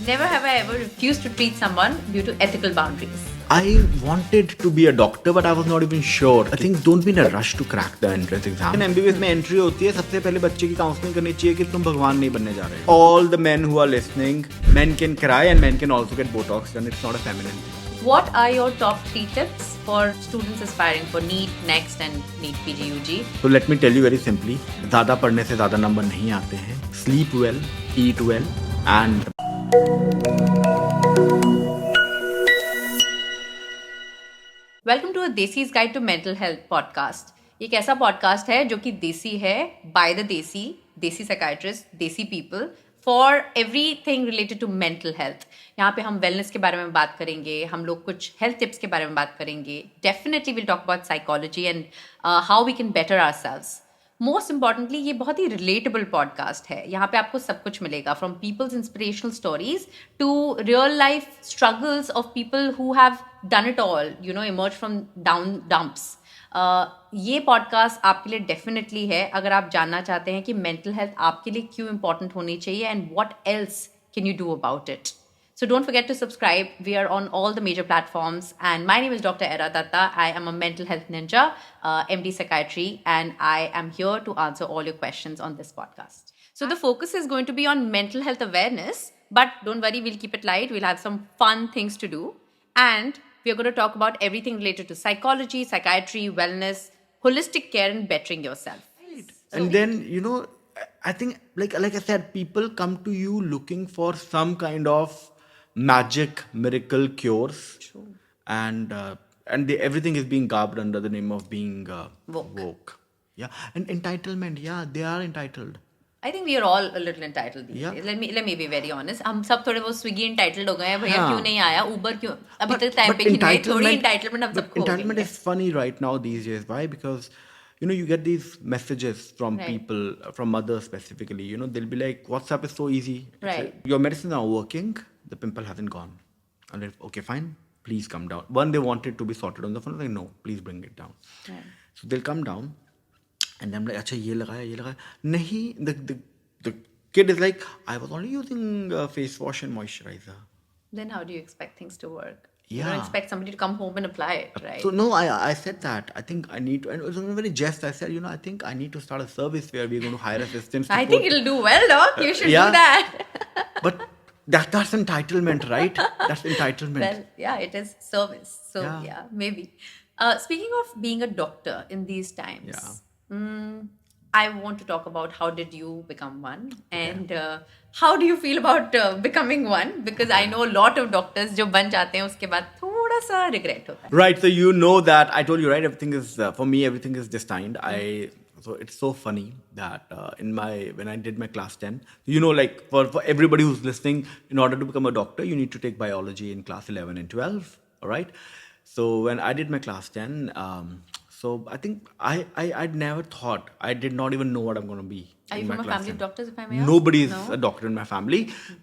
Never have I ever refused to treat someone due to ethical boundaries. I wanted to be a doctor, but I was not even sure. I think don't be in a rush to crack the entrance exam. In MBBS में entry होती है, सबसे पहले बच्चे की counseling करनी चाहिए कि तुम भगवान नहीं बनने जा रहे. All the men who are listening, men can cry and men can also get Botox done. It's not a feminine thing. What are your top 3 tips for students aspiring for NEET, NEXT and NEET PGUG? So let me tell you very simply, ज़्यादा पढ़ने से ज़्यादा number नहीं आते हैं. Sleep well, eat well and welcome to a desi's guide to mental health podcast. ये एक ऐसा पॉडकास्ट है जो कि देसी है, by the desi psychiatrist, desi people, for everything related to mental health. यहाँ पे हम वेलनेस के बारे में बात करेंगे, हम लोग कुछ हेल्थ टिप्स के बारे में बात करेंगे. Definitely will talk about psychology and how we can better ourselves. Most importantly ये बहुत ही रिलेटेबल पॉडकास्ट है. यहाँ पे आपको सब कुछ मिलेगा, from people's inspirational stories to real life struggles of people who have done it all, you know, emerge from down dumps. ये पॉडकास्ट आपके लिए डेफिनेटली है अगर आप जानना चाहते हैं कि मेंटल हेल्थ आपके लिए क्यों इंपॉर्टेंट होनी चाहिए and what else can you do about it. So don't forget to subscribe. We are on all the major platforms. And my name is Dr.Era Dutta. I am a mental health ninja, MD psychiatry, and I am here to answer all your questions on this podcast. So the focus is going to be on mental health awareness, but don't worry, we'll keep it light. We'll have some fun things to do. And we're going to talk about everything related to psychology, psychiatry, wellness, holistic care, and bettering yourself. Right. And then, you know, I think, like I said, people come to you looking for some kind of magic miracle cures. True. And everything is being garbed under the name of being woke. Yeah. And entitlement. Yeah, they are entitled. I think we are all a little entitled these days. Let me be very honest. हम सब थोड़े वो Swiggy entitled हो गए हैं. भैया क्यों नहीं आया, उबर क्यों अभी तक टाइम पे नहीं आई. थोड़ी entitlement हम सबको हो गई है. Entitlement is funny right now these days. Why? Because you know, you get these messages from Right. people, from mothers specifically. You know, they'll be like, WhatsApp is so easy. Right. Your medicines are working. The pimple hasn't gone. And they're okay, fine. Please come down. One, they wanted to be sorted on the phone. Like, no, please bring it down. Right. So they'll come down. And I'm like, अच्छा ये लगाया. नहीं, the kid is like, I was only using face wash and moisturizer. Then how do you expect things to work? You Yeah. don't expect somebody to come home and apply it, right? So no, I said that. I think I need to, and it was a very jest. I said, you know, I think I need to start a service where we're going to hire assistants. I think it'll do well, doc. You should yeah. do that. But that's entitlement, right? That's entitlement. Well, yeah, it is service. So yeah, maybe. Speaking of being a doctor in these times, I want to talk about how did you become one, and how do you feel about becoming one? Because I know a lot of doctors जो बन जाते हैं उसके बाद थोड़ा सा regret होता है. Right. So you know that I told you, right? Everything is for me. Everything is destined. So it's so funny that when I did my class 10, you know, like for everybody who's listening, in order to become a doctor, you need to take biology in class 11 and 12. All right. So when I did my class 10, so I think I'd never thought. I did not even know what I'm going to be. Are you from a family of doctors, if I may ask? Nobody is a doctor in my family.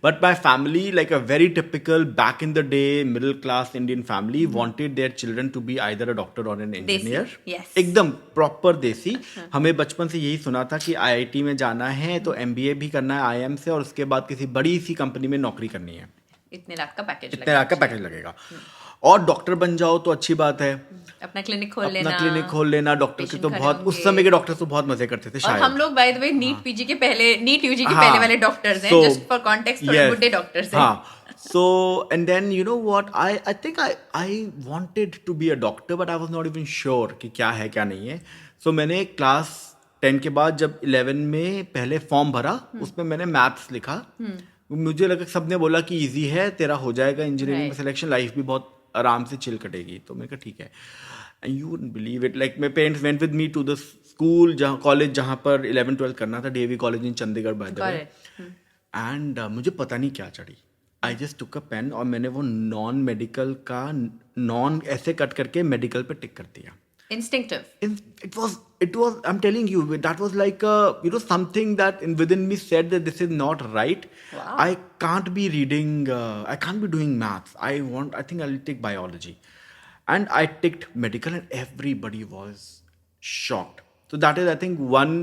But my family, like a very typical back in the day middle class Indian family, wanted their children to be either a doctor or an engineer. Desi, yes. एकदम proper देसी. हमें बचपन से यही सुना था कि IIT में जाना है तो MBA भी करना है IIM से और उसके बाद किसी बड़ी सी कंपनी में नौकरी करनी है. इतने लाख का पैकेज लगेगा. और डॉक्टर बन जाओ तो अच्छी बात है. अपना क्लिनिक खोल लेना. डॉक्टर की तो बहुत उस समय के डॉक्टर तो बहुत मजे करते थे. शायद हम लोग by the way NEET UG के पहले वाले डॉक्टर्स हैं. जस्ट फॉर कॉन्टेक्स्ट, थोड़े बुड्ढे डॉक्टर्स हैं. So and then you know what, I think I wanted to be a doctor but I was not even sure कि क्या है क्या नहीं है. So मैंने क्लास 10 के बाद जब 11 में पहले फॉर्म भरा, उसमें मैंने मैथ्स लिखा. मुझे लगा सबने बोला कि इजी है, तेरा हो जाएगा इंजीनियरिंग में सिलेक्शन, लाइफ भी बहुत आराम से चिल कटेगी. तो मैंने कहा ठीक है. And you wouldn't believe it, like my parents went with me to the school college जहाँ पर 11-12 करना था, DAV college in Chandigarh by the way. And मुझे पता नहीं क्या चढ़ी. I just took a pen और मैंने वो नॉन मेडिकल का नॉन ऐसे कट करके मेडिकल पे टिक कर दिया. Instinctive. It was. I'm telling you, that was like something that within me said that this is not right. Wow. I can't be reading. I can't be doing maths. I think I'll take biology, and I ticked medical, and everybody was shocked. So that is, I think, one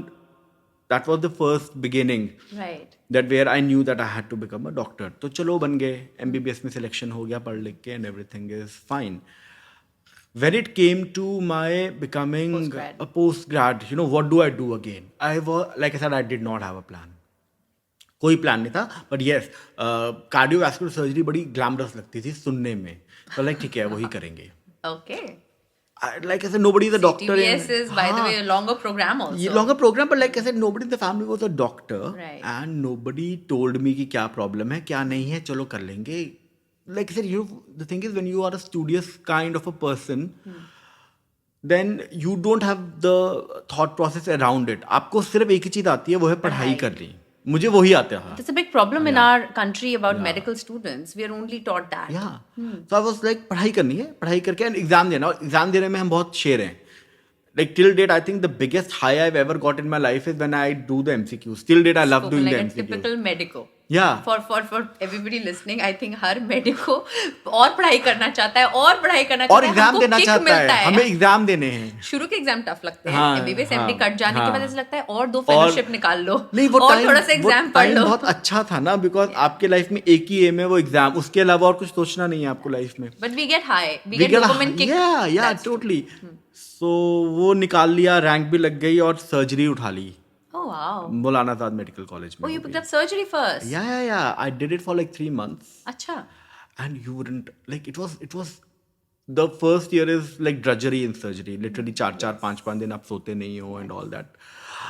that was the first beginning Right. that where I knew that I had to become a doctor. तो चलो बन गए, MBBS में selection हो गया पढ़ लिख के, and everything is fine. When it came to my becoming Postgrad. a post-grad, what do I do again? Like I said, I did not have a plan. कोई प्लान नहीं था, बट येस कार्डियोवैस्कुलर सर्जरी बड़ी glamorous लगती थी सुनने में, तो like ठीक है वही करेंगे. Okay. Like I said, nobody is a doctor in. CTBS is, by the way, a longer program also. Longer program, but like I said, nobody in the family was a doctor. Right. And nobody told me कि क्या problem है, क्या नहीं है, चलो कर लेंगे. Like I said, the thing is, when you are a studious kind of a person, then you don't have the thought process around it. आपको सिर्फ एक ही चीज आती है, वो है पढ़ाई पढ़ाई. करनी. मुझे वही आता था. That's a big problem in Yeah. our country about Yeah. medical students. We are only taught that. Yeah. So I was like, पढ़ाई करनी है, पढ़ाई करके and एग्जाम देना. और एग्जाम देने में हम बहुत शेर हैं. Like till date, I think the biggest high I've ever got in my life is when I do the MCQs. Till date, I love Spoken doing like the a MCQs. typical medico. Yeah. For everybody listening, I think her medico और पढ़ाई करना चाहता है और पढ़ाई करना और चाहता है. एग्जाम हमको देना kick चाहता मिलता है, हमें एग्जाम देने हैं. शुरू के एग्जाम टफ लगते हैं. हाँ, MBBS हाँ, MD कट जाने के बाद हाँ. ऐसा लगता है और 2 फेलोशिप निकाल लो. नहीं, वो और टाइम थोड़ा सा एग्जाम पढ़ लो. बहुत अच्छा था ना, बिकॉज आपके लाइफ में एक ही एम है, वो एग्जाम. उसके अलावा और कुछ सोचना नहीं है आपको लाइफ में. But we get high. We get dopamine kick. Yeah, That's true. totally. So वो निकाल लिया, रैंक भी लग गई और सर्जरी उठा ली. Oh wow. Maulana Azad medical college में. Oh, you picked up surgery first. Yeah. I did it for like 3 months. अच्छा. And you wouldn't like it was the first year is like drudgery in surgery. Literally 4-5 दिन आप सोते नहीं हो and all that.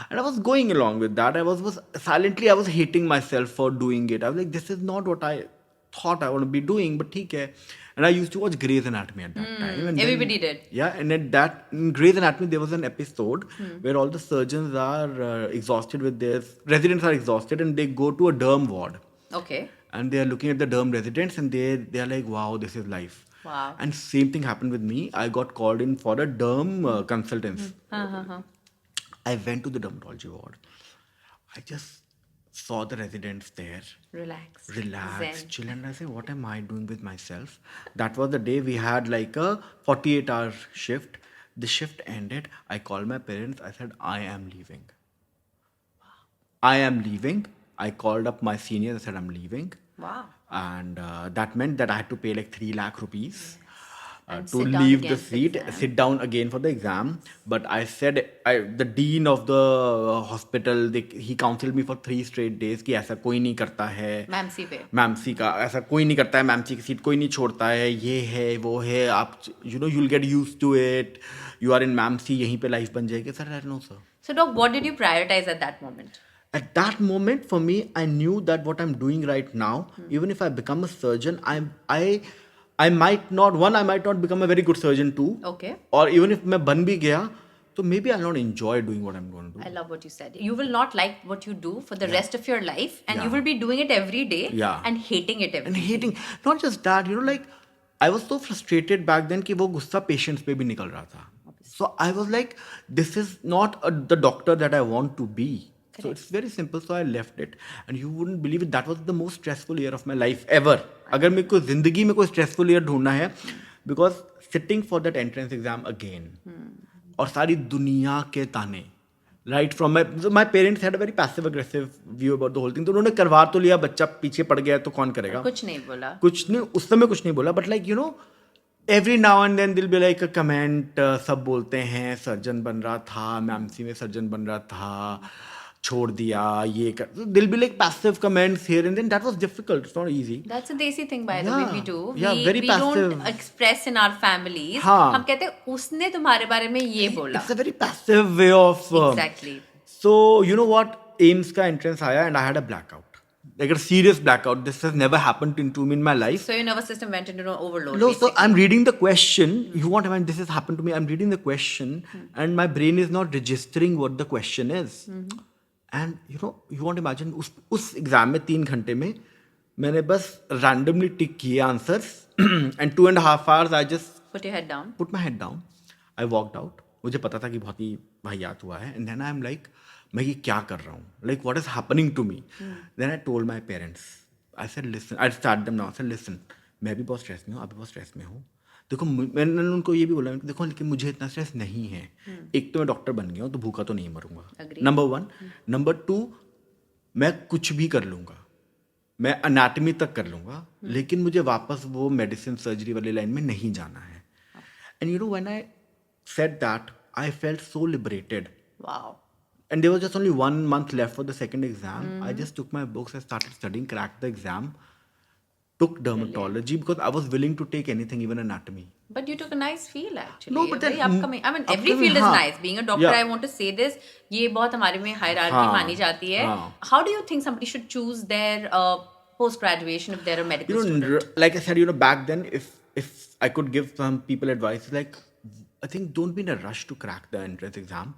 And I was going along with that. I was silently I was hating myself for doing it. I was like, this is not what I thought I want to be doing, but ठीक है. And I used to watch Grey's Anatomy at that time. And Everybody did. Yeah, and in Grey's Anatomy, there was an episode where all the surgeons are exhausted with their residents are exhausted, and they go to a derm ward. Okay. And they are looking at the derm residents, and they are like, wow, this is life. Wow. And same thing happened with me. I got called in for a derm consultants. I went to the dermatology ward. I just saw the residents there. Relax. Zen. Chill, and I say, what am I doing with myself? That was the day we had like a 48-hour shift. The shift ended. I called my parents. I said, I am leaving. I am leaving. I called up my seniors. I said, I'm leaving. Wow. And that meant that I had to pay like 3 lakh rupees. And To sit down leave again the for seat, exam. sit down again for the exam. But I said, the dean of the hospital, he counseled me for 3 straight days कि ऐसा कोई नहीं करता है. मैमसी पे. मैमसी का ऐसा कोई नहीं करता है, मैमसी की सीट कोई नहीं छोड़ता है, ये है वो है, आप you'll get used to it. You are in मैमसी, यहीं पे लाइफ बन जाएगी. Sir, I don't know, sir. So, Doc, what did you prioritize at that moment? At that moment, for me, I knew that what I'm doing right now, even if I become a surgeon, I might not become a very good surgeon too. Okay. Or even if मैं बन भी गया, तो maybe I'll not enjoy doing what I'm going to do. I love what you said. You will not like what you do for the rest of your life, and you Yeah. will be doing it every day Yeah. and hating it every And day. hating, not just that, like I was so frustrated back then कि वो गुस्सा patients पे भी निकल रहा था. So I was like, this is not the doctor that I want to be. So it's very simple. So I left it, and you wouldn't believe it. That was the most stressful year of my life ever. अगर मेरे को जिंदगी में कोई stressful year ढूंढना है, because sitting for that entrance exam again, और सारी दुनिया के ताने, right from my parents had a very passive aggressive view about the whole thing. तो उन्होंने करवा तो लिया, बच्चा पीछे पड़ गया तो कौन करेगा? कुछ नहीं बोला. कुछ नहीं, उस समय कुछ नहीं बोला. But like every now and then there'll be like a comment. सब बोलते हैं सर्जन बन रहा था, मैमसी में सर्जन बन रहा था, छोड़ दिया, ये कर. There'll be like passive comments here and then. That was difficult. It's not easy. That's a desi thing, by the way. We do. Yeah, very we passive. don't express in our families. हाँ. हम कहते हैं उसने तुम्हारे बारे में ये बोला. It's a very passive way of. Exactly. So you know what? AIMS का entrance आया and I had a blackout. Like a serious blackout. This has never happened to me in my life. So your nervous system went into an overload. No, basically. so I'm reading the question. You won't imagine this has happened to me. I'm reading the question and my brain is not registering what the question is. And you won't imagine उस exam में 3 घंटे में मैंने बस randomly टिक किए answers and 2.5 hours I just put your head down. Put my head down. I walked out. मुझे पता था कि बहुत ही वाहियात हुआ है. And then I'm like, मैं ये क्या कर रहा हूँ? Like what is happening to me? Then I told my parents. I said, listen. I started them now. I said, listen. मैं भी बहुत स्ट्रेस में हूँ, आप भी बहुत स्ट्रेस में हो. देखो मैंने उनको ये भी बोला कि देखो लेकिन मुझे इतना स्ट्रेस नहीं है। एक तो मैं डॉक्टर बन गया हूँ तो भूखा तो नहीं मरूंगा, Agreed. नंबर 1। नंबर 2, मैं कुछ भी कर लूंगा, मैं अनाटमी तक कर लूंगा, लेकिन मुझे वापस वो मेडिसिन सर्जरी वाली लाइन में नहीं जाना है। And you know when I said that I felt so liberated. Wow. And there was just only 1 month left for the second exam. I just took my books, I started studying, cracked the exam, took Brilliant. dermatology because I was willing to take anything, even anatomy. But you took a nice field No, actually. A but very then upcoming. I mean, every upcoming, field is हाँ, nice. Being a doctor, yeah, I want to say this. ये बहुत हमारे में hierarchy मानी हाँ, जाती है. हाँ. How do you think somebody should choose their post graduation if they're a medical student? Like I said, back then, if I could give some people advice, like I think don't be in a rush to crack the entrance exam.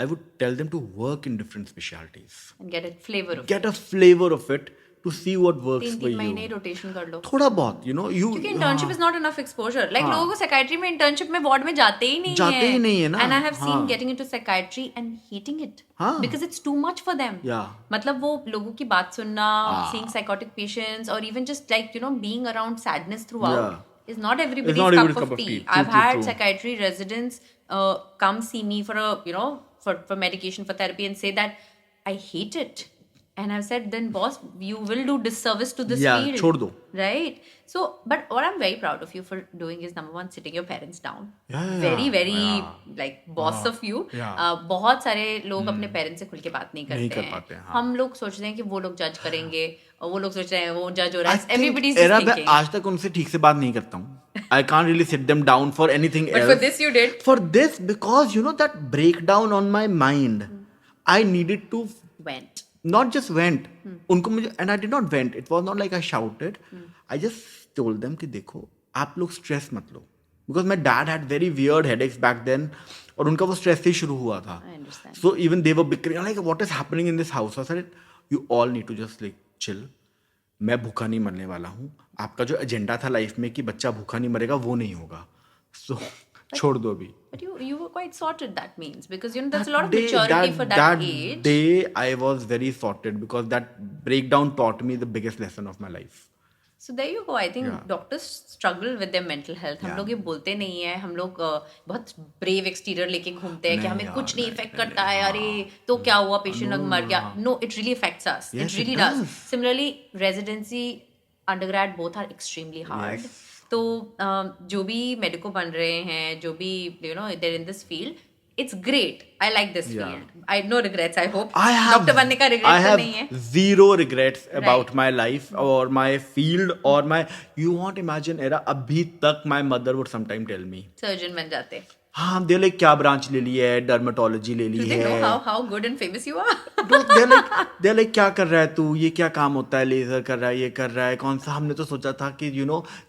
I would tell them to work in different specialties, And get a flavor of get a it. flavor of it to see what works for 3 you. महीने rotation कर लो. थोड़ा बहुत, क्योंकि internship is not enough exposure. Like हाँ, लोगों को psychiatry में internship में वार्ड में जाते ही नहीं जाते ही नहीं है ना, एंड आई हैव सीन हाँ, getting into psychiatry and hating it हाँ, because it's too much for them. या, मतलब वो लोगों की बात सुनना, सीइंग हाँ, साइकोटिक पेशेंट्स और even just like being around sadness through या, out is not it's everybody's not cup everybody's of cup of tea. tea. True, I've true, had true. psychiatry residents come see me for for medication, for therapy, and say that I hate it. And I've said, then boss, you will do disservice to this या, field. छोड़ दो, Right? So, but what I'm very proud of you for doing is number one, sitting your parents down. या, Very, very या, like boss of you. या, बहुत सारे लोग अपने पेरेंट्स से खुल के बात नहीं नहीं करते कर हैं. पाते हैं, हाँ. हम लोग सोच रहे हैं कि वो लोग जज करेंगे और वो लोग सोच रहे हैं वो जज हो रहा I है. think Everybody's just एरा मैं thinking. आज तक उनसे ठीक से बात नहीं करता हूँ. I can't really sit them down for anything But else. for this you did. For this, because that breakdown on my mind, I needed to Went. not just vent. उनको मुझे, and I did not vent. It was not like I shouted. I just told them कि देखो आप लोग stress मत लो, because my dad had very weird headaches back then, और उनका वो स्ट्रेस से ही शुरू हुआ था. I understand. So even they were bickering like what is happening in this house. I said you all need to just like chill. मैं भूखा नहीं मरने वाला हूँ. आपका जो एजेंडा था लाइफ में कि बच्चा भूखा नहीं मरेगा वो नहीं होगा. So छोड़ दो अभी. But you were quite sorted, that means, because there's a lot of Day- maturity for that age. day I was very sorted because that breakdown taught me the biggest lesson of my life. So there you go. I think Yeah. doctors struggle with their mental health. हम Yeah. लोग ये बोलते नहीं है. हम लोग बहुत brave exterior लेके घूमते हैं कि नहीं हमें यार, कुछ नहीं नहीं, इफेक्ट नहीं, करता है. अरे तो क्या हुआ, पेशेंट मर गया. No, it really affects us. Yes, It really it does. does. Similarly, residency, undergrad, both are extremely hard. Yes. तो जो भी मेडिको बन रहे हैं, जो भी they're in this field, it's great. I like this Yeah. field. I no regrets. I hope. I have doctor बनने का I रिग्रेट तो have नहीं है. zero regrets about Right. my life or my field or my, you won't imagine Era, अभी तक my mother would sometime tell me, surgeon बन जाते. हाँ दे लाइक क्या ब्रांच ले ली है, डर्मेटोलॉजी ले Do ली they know है. how good and famous you are? They like क्या कर रहा है तू, ये क्या काम होता है, लेजर कर रहा है, ये कर रहा है, कौन सा. हमने तो सोचा था कि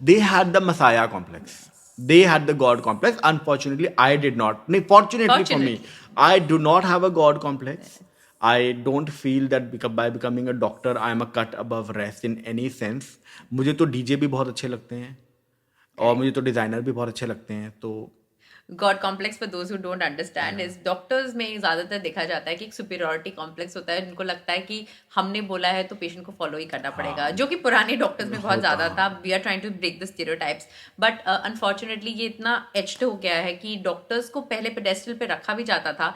they had the messiah complex, they had the god complex. Unfortunately I did not. नहीं, fortunately for me, I do not have a god complex. I don't feel that by becoming a doctor I am a cut above rest in any sense. मुझे तो DJ भी बहुत अच्छे लगते हैं और मुझे तो डिजाइनर भी बहुत अच्छे लगते हैं. तो God complex, for those who don't understand, is doctors में ज्यादातर देखा जाता है कि एक सुपीरियरिटी कॉम्प्लेक्स होता है. उनको लगता है कि हमने बोला है तो पेशेंट को फॉलो ही करना पड़ेगा, जो कि पुराने डॉक्टर्स में बहुत ज्यादा था. We are trying to break the stereotypes, but unfortunately ये इतना एच्ड हो गया है कि डॉक्टर्स को पहले पेडेस्टल पे रखा भी जाता था.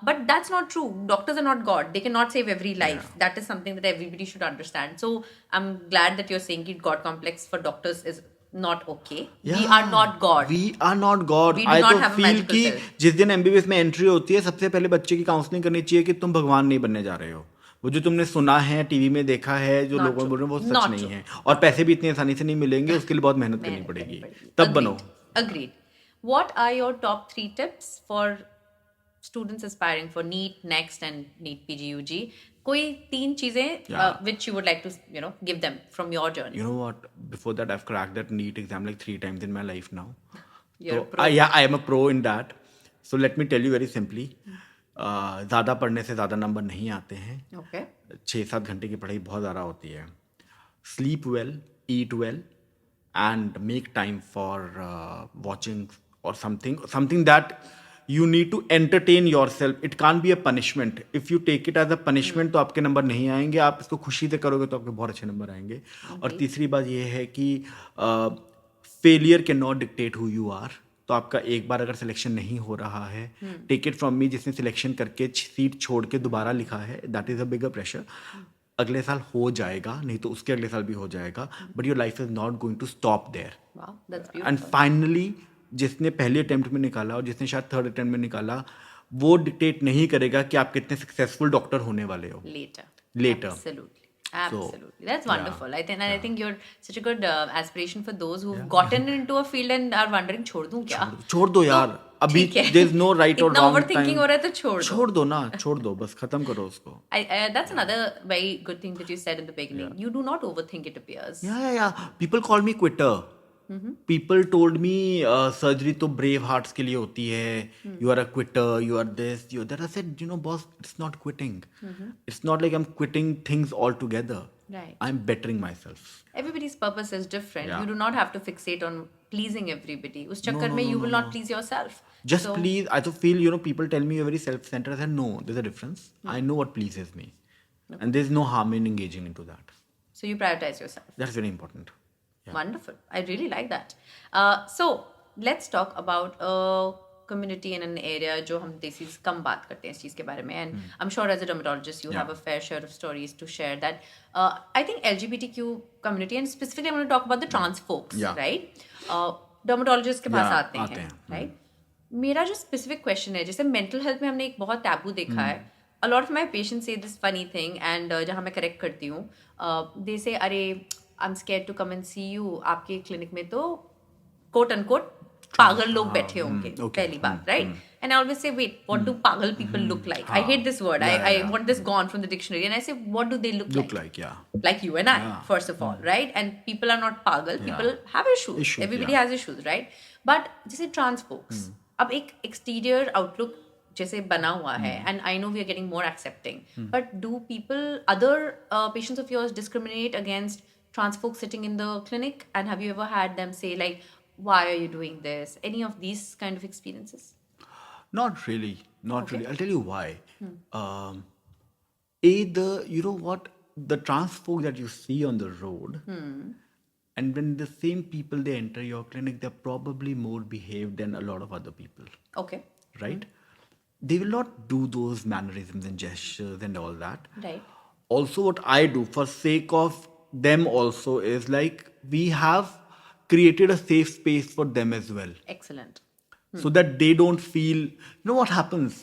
But that's not true. Doctors are not god. They can not save every life. That is something that everybody should understand. So I am glad that you are saying कि god complex for doctors is not okay. We Yeah, are not God. We are not God. We do I not तो have a feel magical कि pill. जिस दिन MBBS में entry होती है सबसे पहले बच्चे की काउंसलिंग करनी चाहिए कि तुम भगवान नहीं बनने जा रहे हो. वो जो तुमने सुना है, टीवी में देखा है, जो Not लोगों true. बोल रहे हैं वो Not सच नहीं true. है. और पैसे भी इतनी आसानी से नहीं मिलेंगे, उसके लिए बहुत मेहनत करनी पड़ेगी. तब बनो. Agreed. What are your top 3 tips for students aspiring for NEET, NEXT and NEET PGUG? कोई 3 चीजें which you would like to give them from your journey. You know what? Before that, I've cracked that NEET exam like 3 times in my life now. You're a So, pro. yeah, I am a pro in that. So let me tell you very simply. ज़्यादा पढ़ने से ज़्यादा number नहीं आते हैं. Okay. 6-7 घंटे की पढ़ाई बहुत ज़्यादा होती है. Sleep well, eat well, and make time for watching or something that you need to entertain yourself. It can't be a punishment. If you take it as a punishment तो आपके नंबर नहीं आएंगे. आप इसको खुशी से करोगे तो आपके बहुत अच्छे नंबर आएंगे. और तीसरी बात ये है कि failure can not dictate who you are. तो आपका एक बार अगर सिलेक्शन नहीं हो रहा है, टेक इट फ्रॉम मी, जिसने सिलेक्शन करके सीट छोड़ के दोबारा लिखा है, that is a bigger pressure. अगले साल हो जाएगा, नहीं तो उसके अगले साल भी हो जाएगा, but your life is not going to stop there. Wow, that's and beautiful. Finally जिसने पहले अटेम्प्ट में निकाला और जिसने शायद थर्ड अटेम्प्ट में निकाला, वो डिक्टेट नहीं करेगा कि आप कितने सक्सेसफुल डॉक्टर होने वाले हो Later. Later. Absolutely. So, Absolutely. That's yeah, wonderful. I think you're such a good aspiration for those who've Yeah. gotten into a field and are wondering छोड़ दूं क्या. छोड़ दो यार. तो अभी ठीक है. देयर इज नो राइट और इतना रॉन्ग overthinking टाइम. हो रहा है तो छोड़ दो. छोड़ दो ना, छोड़ दो, बस खत्म करो उसको. That's another very good thing that you said in the beginning. You do not overthink, it appears. या people call me quitter. People told me surgery तो ब्रेव हार्ट्स के लिए होती है, you are a quitter, you are this, you that. I said, you know boss, it's not quitting. It's not like I am quitting things all together. Right. I am bettering my self. Everybody's purpose is different. Yeah. You do not have to fixate on pleasing everybody. उस चक्कर no, में no, you no, will no. not please yourself. Just So, please, I to feel, you know, people tell me you're very self-centered. I said, no, there's a difference. I know what pleases me. And there's no harm in engaging into that. so you prioritize yourself. That's very important. Yeah. Wonderful. I really like that. So let's talk about a community in an area जो हम देसीज कम बात करते हैं इस चीज़ के बारे में. And I'm sure as a dermatologist you have a fair share of stories to share that. I think LGBTQ community, and specifically I'm going to talk about the trans folks, Yeah. right? Dermatologist के पास Yeah, आते आते हैं, हैं. right? मेरा जो specific question है, जैसे mental health में हमने एक बहुत टैबू देखा है. A lot of my patients से दिस फनी थिंग, एंड जहाँ मैं करेक्ट करती हूँ, दे से अरे I am scared to come and see you, आपके क्लिनिक में तो कोट अनकोट पागल लोग बैठे होंगे. okay. पहली बात, right? And I always say wait, what do पागल people look like? I hate this word. I want this gone from the dictionary, and I say what do they look Look like? like, yeah. Like you and I, first of all, right? And people are not pagal. People have issues. Issues, Everybody yeah. has issues, right? But जैसे trans folks, अब एक exterior outlook जैसे बना हुआ है, and I know we are getting more accepting. But do people, other patients of yours, discriminate against trans folks sitting in the clinic? And have you ever had them say like, "Why are you doing this?" Any of these kind of experiences? Not really. Not Okay. really. I'll tell you why. You know what? The trans folk that you see on the road, and when the same people they enter your clinic, they're probably more behaved than a lot of other people, Okay. right? They will not do those mannerisms and gestures and all that. Right. Also, what I do for sake of them also is like we have created a safe space for them as well, Excellent. so that they don't feel, you know what happens,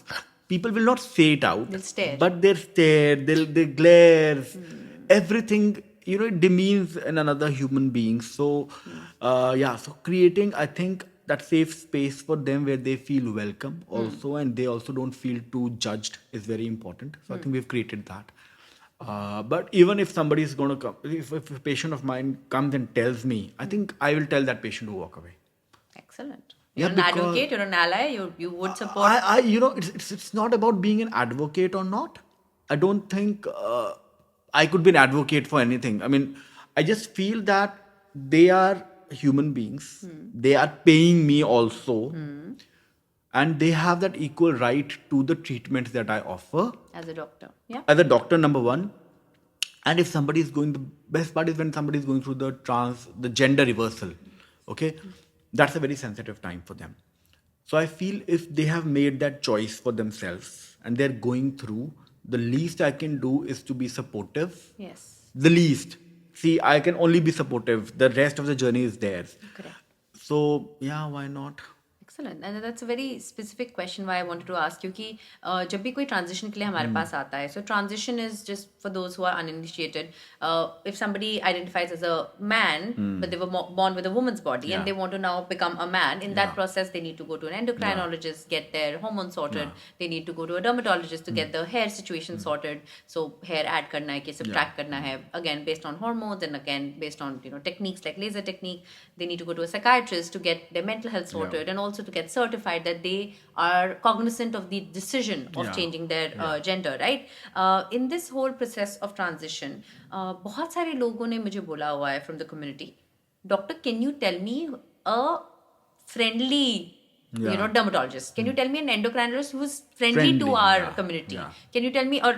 people will not say it out, They'll stare. but they'll stare, they glare, everything, you know, it demeans in another human being. So so creating, I think, that safe space for them where they feel welcome also, and they also don't feel too judged is very important. So I think we've created that. But even if somebody is going to come, if a patient of mine comes and tells me, I think I will tell that patient to walk away. Excellent. Yeah, You're an because- advocate, you're an ally, you would support. I you know, it's not about being an advocate or not. I don't think I could be an advocate for anything. I mean, I just feel that they are human beings. They are paying me also, and they have that equal right to the treatments that I offer As a doctor. Yeah. as a doctor, number one. And if somebody is going, the best part is when somebody is going through the gender reversal, okay, that's a very sensitive time for them. So I feel if they have made that choice for themselves and they're going through, the least I can do is to be supportive. Yes. The least. See, I can only be supportive. The rest of the journey is theirs. Correct. So yeah, why not? Excellent. And that's a very specific question why I wanted to ask you कि जब भी कोई transition के लिए हमारे पास आता है, so transition is just for those who are uninitiated. If somebody identifies as a man, but they were born with a woman's body and Yeah. they want to now become a man, in that Yeah. process they need to go to an endocrinologist, get their hormones sorted. They need to go to a dermatologist to get the hair situation sorted. So hair add करना है कि subtract करना है. Again, based on hormones, and again based on techniques like laser technique. They need to go to a psychiatrist to get their mental health sorted, and also to get certified that they are cognizant of the decision of Yeah. changing their gender, right? In this whole process of transition, बहुत सारे लोगों ने मुझे बोला हुआ है from the community, doctor, can you tell me a friendly dermatologist? Can you tell me an endocrinologist who is friendly to Friendly, our yeah, community? yeah. Can you tell me, or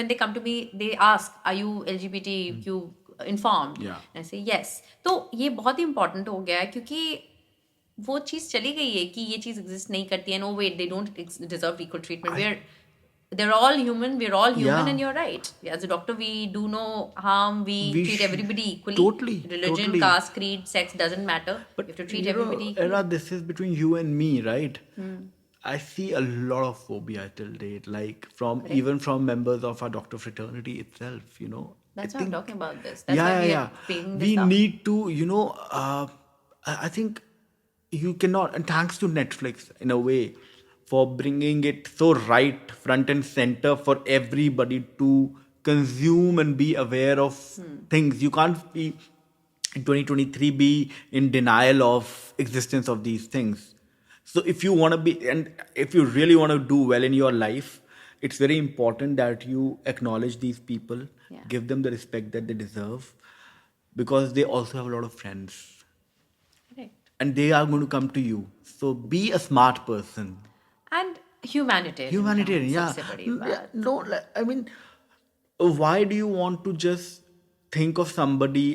when they come to me, they ask, are you LGBTQ informed? Yeah. And I say yes. तो ये बहुत ही important हो गया है क्योंकि वो चीज़ चली गई है कि ये चीज़ exist नहीं करती है. No wait, they don't deserve equal treatment. They're all human. We're all human, Yeah. and you're right. As a doctor, we do no harm. We treat everybody equally. Totally. Religion, Totally. caste, creed, sex doesn't matter. But you have to treat everybody equally. Era, this is between you and me, right? I see a lot of phobia till date, like even from members of our doctor fraternity itself. That's I why I'm think- talking about this. That's why we are bringing this We up. need to, I think you cannot, and thanks to Netflix in a way for bringing it so right front and center for everybody to consume and be aware of things. You can't be in 2023 be in denial of existence of these things. So if you want to be, and if you really want to do well in your life, it's very important that you acknowledge these people, Yeah. give them the respect that they deserve, because they also have a lot of friends Correct. and they are going to come to you. So be a smart person. And humanitarian. Humanitarian, yeah. सबसे बड़ी Yeah, बात. no, I mean, why do you want to just think of somebody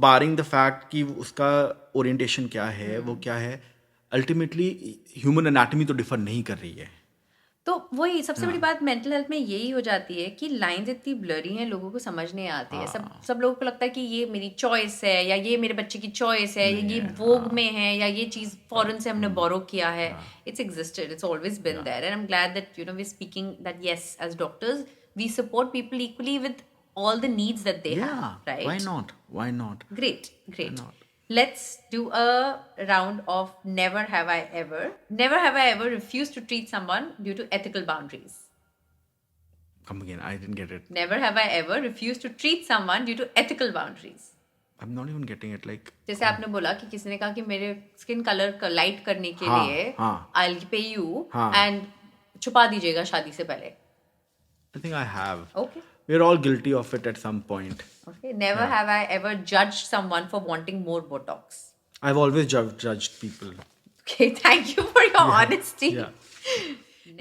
barring the fact कि उसका orientation क्या है, वो क्या है, ultimately human anatomy तो differ नहीं कर रही है. तो वही सबसे बड़ी बात मेंटल हेल्थ में यही हो जाती है कि लाइंस इतनी ब्लरी हैं, लोगों को समझ नहीं आती है. सब लोगों को लगता है कि ये मेरी चॉइस है, या ये मेरे बच्चे की चॉइस है, या ये वोग में है, या ये चीज़ फॉरेन से हमने बोरो किया है. It's existed, it's always been there, and I am glad that we speaking that yes, as doctors we support people equally with all the needs that they have, right? Why not? Why not? Great. Why not? Let's do a round of never have I ever. Never have I ever refused to treat someone due to ethical boundaries. Come again, I didn't get it. Never have I ever refused to treat someone due to ethical boundaries. I'm not even getting it. Like, जैसे आपने बोला कि किसी ने कहा कि मेरे skin colour का लाइट करने के हाँ, लिए हाँ. I'll pay you हाँ. and छुपा दीजिएगा शादी से पहले. I think I have. Okay. We're all guilty of it at some point. Okay. Never have I ever judged someone for wanting more Botox. I've always judged people. Okay, thank you for your honesty. Yeah.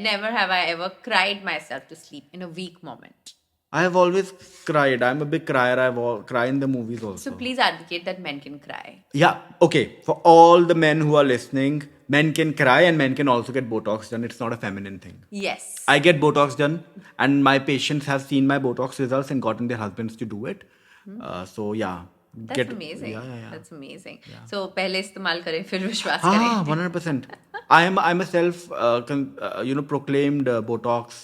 Never have I ever cried myself to sleep in a weak moment. I have always cried. I'm a big crier. Cry in the movies also. So please advocate that men can cry. Yeah, okay. For all the men who are listening, men can cry and men can also get Botox done. It's not a feminine thing. Yes. I get Botox done, and my patients have seen my Botox results and gotten their husbands to do it. So yeah. That's amazing. Yeah. That's amazing. So पहले इस्तेमाल करें फिर विश्वास हाँ, करें. 100%. I'm a self proclaimed Botox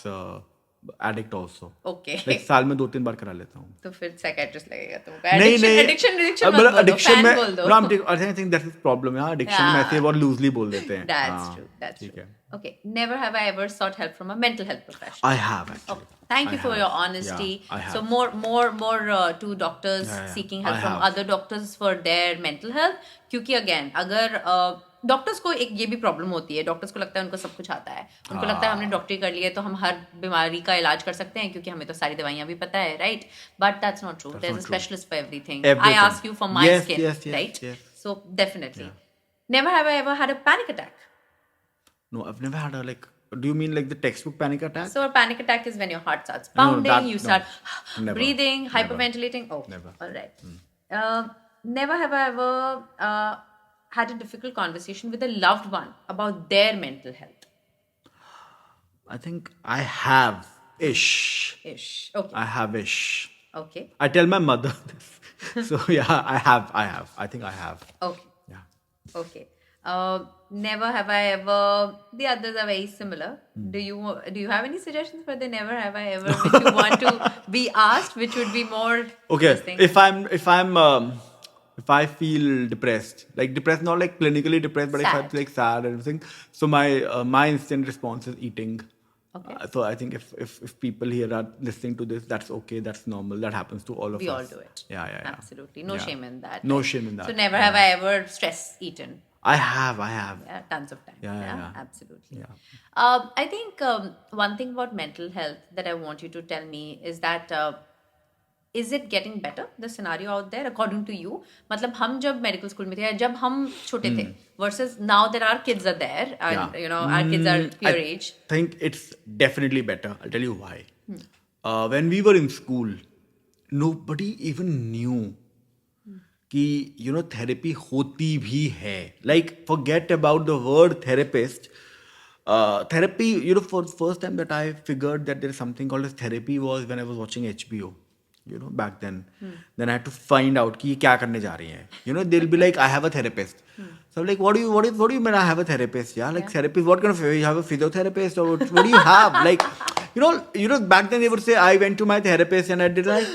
addict also. Okay. Like साल में 2-3 बार करा लेता हूँ. तो फिर साइकेट्रिस्ट लगेगा तुमको. नहीं. Addiction मतलब मत बोलो. addiction Fan में बोल दो. no, I think that's his problem. Yeah, addiction में ऐसे बहुत loosely बोल देते हैं. That's true. That's ठीक true. है. Okay. Never have I ever sought help from a mental health professional. I have actually. Okay. Thank you for your honesty. Yeah, I have. So more to doctors seeking help I from have. other doctors for their mental health. क्योंकि again अगर doctors को एक ये भी problem होती है. Doctors को लगता है उनको सब कुछ आता है. उनको लगता है हमने डॉक्टरी कर ली है तो हम हर बीमारी का इलाज कर सकते हैं क्योंकि हमें तो सारी दवाइयाँ भी पता है, right? But that's not true. There's a specialist for everything. I ask you for my skin, right? Yes. So definitely. Never have I ever had a panic attack. No, I've never had a do you mean like the textbook panic attack? So a panic attack is when your heart starts No, pounding, you start Never. breathing, Never. hyperventilating. Oh, Never. all right. Never have I ever had a difficult conversation with a loved one about their mental health. I think I have ish. Okay. I have ish. Okay. I tell my mother this. So yeah, I have. I think I have. Okay. Yeah. Okay. Never have I ever. The others are very similar. Do you have any suggestions for the never have I ever which you want to be asked, which would be more Okay. interesting? If I feel depressed, like depressed, not like clinically depressed, but if I Sad. feel like sad and everything, so my instant response is eating. Okay. So I think if people here are listening to this, that's okay, that's normal, that happens to all of We us. all do it. Yeah. Absolutely. No Yeah. shame in that. No right? shame in that. So never have I ever stress eaten. I have. Yeah, tons of time. Yeah. Absolutely. Yeah. I think one thing about mental health that I want you to tell me is that is it getting better, the scenario out there, according to you? मतलब हम जब medical school में थे या जब हम छोटे थे versus now that our kids are there and our kids are your age. I think it's definitely better. I'll tell you why. When we were in school, nobody even knew कि therapy होती भी है. Like, forget about the word therapist. Therapy, for the first time that I figured that there is something called as therapy was when I was watching HBO. Back then. Then I had to find out कि ये क्या करने जा रही हैं. They'll be like, I have a therapist. So I'm like, what do you mean I have a therapist? Yeah, like Yeah. therapist. What kind of you have a physiotherapist or what do you have? Like, back then they would say I went to my therapist and I did like,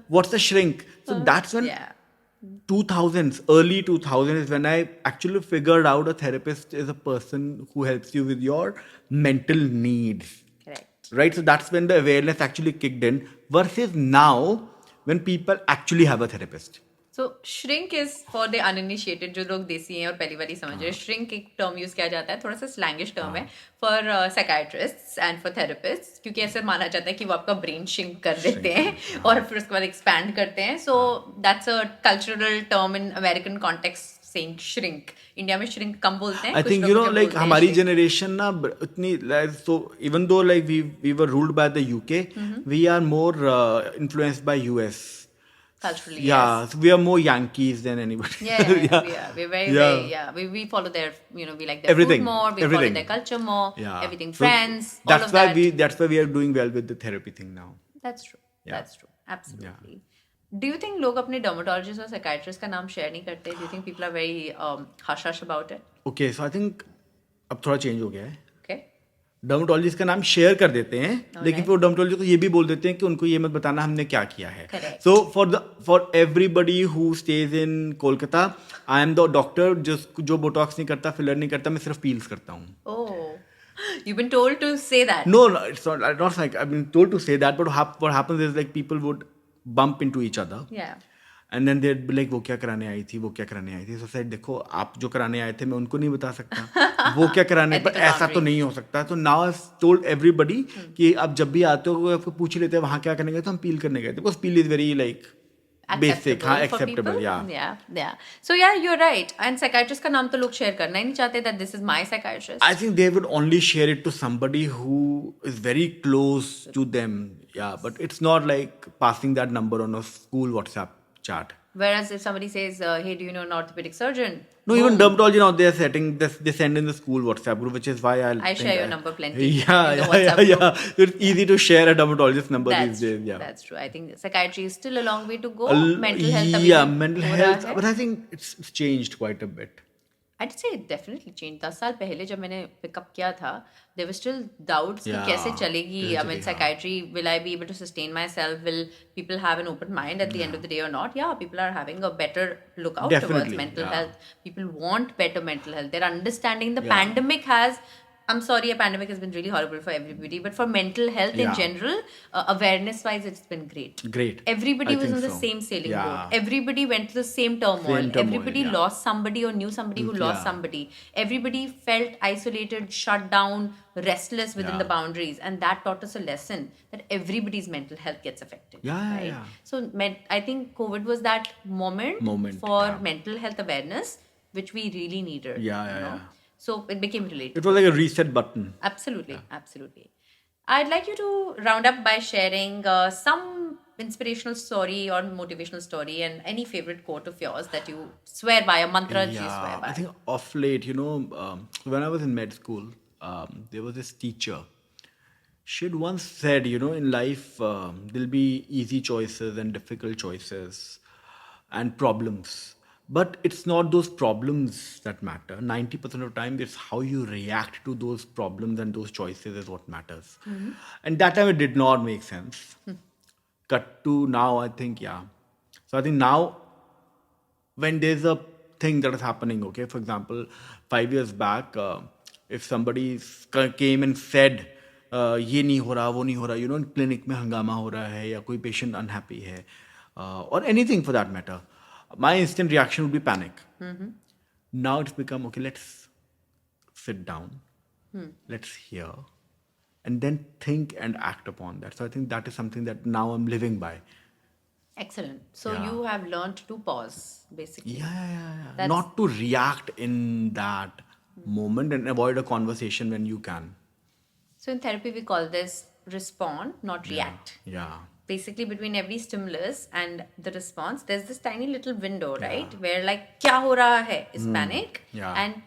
what's the shrink? So that's when Yeah. 2000s, early 2000s is when I actually figured out a therapist is a person who helps you with your mental needs. Correct. Right? So that's when the awareness actually kicked in versus now when people actually have a therapist. So shrink is for the uninitiated, जो लोग देसी हैं और पहली बारी समझ रहे हैं. Shrink एक टर्म यूज किया जाता है, थोड़ा सा स्लैंगिश टर्म है फॉर साइकाइट्रिस्ट्स एंड फॉर थेरेपिस्ट्स, क्योंकि ऐसे माना जाता है कि वो आपका ब्रेन श्रिंक कर देते हैं और फिर उसके बाद एक्सपैंड करते हैं. So that's a cultural term in American context. Saying shrink, India में श्रिंक कम बोलते हैं. I think like हमारी generation ना उतनी so even though like we were ruled by the UK, we are more influenced by US. Culturally, Yeah, yes. so we are more Yankees than anybody. Yeah. We're very, very, we follow their, we like their Everything, food more, we follow everything. their culture more, Yeah. everything, So friends, all that's of why that. that's why we are doing well with the therapy thing now. That's true. Yeah. That's true. Absolutely. Do you think लोग अपने dermatologist और psychiatrist का नाम share नहीं करते? Do you think people are very hush about it? Okay, so I think अब थोड़ा change हो गया है. Okay. डर्मेटोलॉजिस्ट का नाम शेयर कर देते हैं, लेकिन फिर डर्मेटोलॉजिस्ट को ये भी बोल देते हैं कि उनको ये मत बताना हमने क्या किया है. So for everybody who stays in Kolkata, I am the doctor जो बोटॉक्स नहीं करता, फिलर नहीं करता, मैं सिर्फ पील्स करता हूँ. Oh, you've been told to say that. No, it's not like I've been told to say that, but what happens is like people would bump into each other. Yeah. And then there be like वो क्या कराने आई थी, वो क्या कराने आई थी. सो said देखो आप जो कराने आए थे मैं उनको नहीं बता सकता वो क्या कराने, पर ऐसा तो नहीं हो सकता. तो नाउ आई टोल्ड एवरीबडी कि आप जब भी आते हो आपको पूछ ही लेते हैं वहाँ क्या करने गए, तो हम पील करने गए थे, because peel is very like basic. हाँ, acceptable. Yeah so yeah you are right. And psychiatrist का नाम तो लोग शेयर करना ही नहीं चाहते that this is my psychiatrist. I think they would only share it to somebody who is very close to them. Yeah but it's not like passing that number on a school WhatsApp chat. Whereas if somebody says, hey, do you know an orthopedic surgeon? No, Boom. even dermatology now they're setting this. They send in the school WhatsApp group, which is why I share your number plenty. Yeah. It's easy to share a dermatologist number these days. Yeah, that's true. I think psychiatry is still a long way to go. Mental health. Yeah, mental health. But I think it's changed quite a bit. I'd say it definitely changed. 10 साल पहले जब मैंने pickup किया था, there were still doubts कि कैसे चलेगी. I mean, psychiatry, will I be able to sustain myself? Will people have an open mind at the end of the day or not? Yeah, people are having a better look out towards mental health. People want better mental health. They're understanding the pandemic has... I'm sorry, a pandemic has been really horrible for everybody, but for mental health in general, awareness-wise, it's been great. Great. Everybody was on the same sailing boat. Everybody went through the same turmoil. Everybody lost somebody or knew somebody who lost somebody. Everybody felt isolated, shut down, restless within the boundaries, and that taught us a lesson that everybody's mental health gets affected. Yeah. So I think COVID was that moment for mental health awareness, which we really needed. Yeah. So it became related. It was like a reset button. Absolutely. I'd like you to round up by sharing some inspirational story or motivational story and any favorite quote of yours that you swear by, a mantra that you swear by. I think off late, when I was in med school, there was this teacher. She had once said, in life, there'll be easy choices and difficult choices and problems. But it's not those problems that matter. 90% of the time, it's how you react to those problems and those choices is what matters. And that time it did not make sense. Cut to now, I think, So I think now, when there's a thing that is happening, okay, for example, 5 years back, if somebody came and said, ये नहीं हो रहा, वो नहीं हो रहा, clinic में हंगामा हो रहा है या कोई पेशेंट अनहैप्पी है, or anything for that matter, my instant reaction would be panic. Now it's become, okay, let's sit down, let's hear, and then think and act upon that. So I think that is something that now I'm living by. Excellent. So you have learned to pause, basically. Yeah. Not to react in that moment and avoid a conversation when you can. So in therapy, we call this respond, not react. Yeah. basically between every stimulus and the response, there's this tiny little window, right? Where like, kya ho raha hai is panic, Yeah. and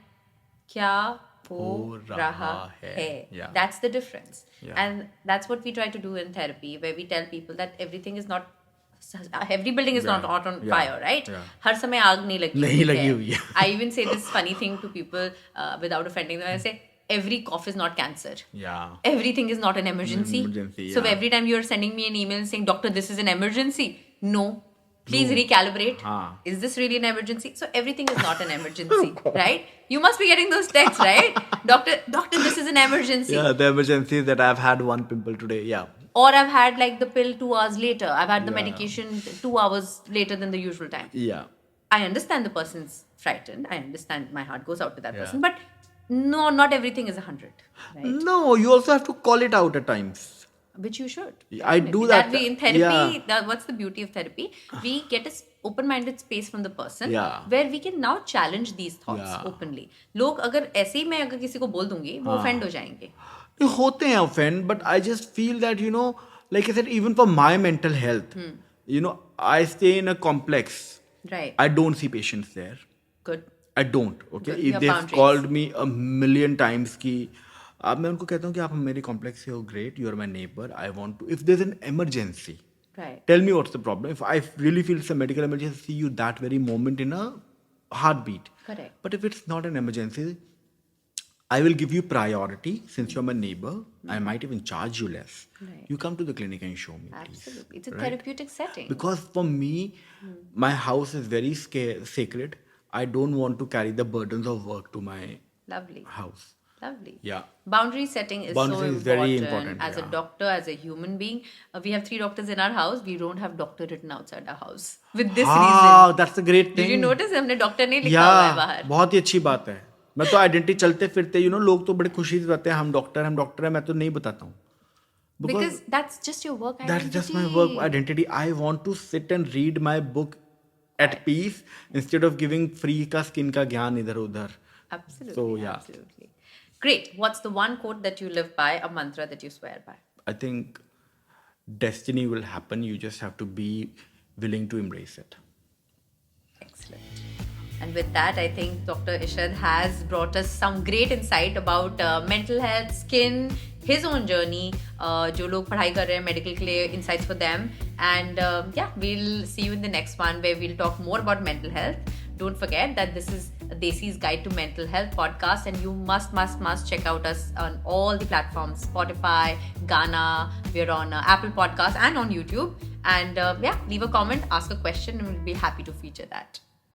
kya ho Ho raha raha hai. hai. Yeah. That's the difference. Yeah. And that's what we try to do in therapy, where we tell people that everything is not, every building is not Yeah. on Yeah. fire, right? Yeah. हर समय आग नहीं लगी नहीं हुई लगी है. हुई है. I even say this funny thing to people without offending them. I say, every cough is not cancer. Yeah. Everything is not an emergency. Emergency, So yeah. every time you're sending me an email saying, Doctor, this is an emergency. No. Please No. recalibrate. Haan. Is this really an emergency? So everything is not an emergency, right? You must be getting those texts, right? Doctor, this is an emergency. Yeah, the emergency is that I've had one pimple today. Yeah. Or I've had like the pill 2 hours later. I've had the Yeah. medication 2 hours later than the usual time. Yeah. I understand the person's frightened. I understand, my heart goes out to that Yeah. person. But no, not everything is 100, right? No, you also have to call it out at times. Which you should. I do that. Way in therapy, Yeah. what's the beauty of therapy? We get a open-minded space from the person, Yeah. where we can now challenge these thoughts Yeah. openly. लोग अगर ऐसे ही मैं अगर किसी को बोल दूंगी, वो offend हो जाएंगे. होते हैं offend, but I just feel that, like I said, even for my mental health, I stay in a complex. Right. I don't see patients there. Good. I don't. Okay. Good. If Your they've boundaries. called me a million times कि अब मैं उनको कहता हूँ कि आप मेरे complex से हो, great, you are my neighbor, I want to, if there's an emergency, Right. tell me what's the problem. If I really feel it's a medical emergency, I'll see you that very moment in a heartbeat. Correct. But if it's not an emergency, I will give you priority since you're my neighbor. I might even charge you less. Right. You come to the clinic and show me, please. Absolutely. It's a Right? therapeutic setting. Because for me, my house is very sacred. I don't want to carry the burdens of work to my Lovely. house. Lovely. Yeah. Boundary setting is Boundary so is very important. important, As a yeah. doctor, as a human being, we have 3 doctors in our house. We don't have doctor written outside our house. With this reason. That's a great thing. Did you notice? हमने doctor नहीं लिखा हुआ है बाहर. बहुत ही अच्छी बात है. मैं तो आइडेंटिटी चलते फिरते लोग तो बड़े खुशी से बताते हैं हम डॉक्टर हैं, मैं तो नहीं बताता हूँ. Because that's just your work identity. That's just my work identity. I want to sit and read my book at peace instead of giving free का skin का ज्ञान इधर उधर. Absolutely. So, yeah. Absolutely. Great. What's the one quote that you live by, a mantra that you swear by? I think destiny will happen. You just have to be willing to embrace it. Excellent. And with that, I think Dr. Ishad has brought us some great insight about mental health, skin, his own journey, जो लोग पढ़ाई कर रहे हैं medical के लिए, insights for them. And we'll see you in the next one where we'll talk more about mental health. Don't forget that this is a Desi's Guide to Mental Health podcast, and you must check out us on all the platforms: Spotify, Ghana. We're on Apple Podcasts and on YouTube. And leave a comment, ask a question, and we'll be happy to feature that.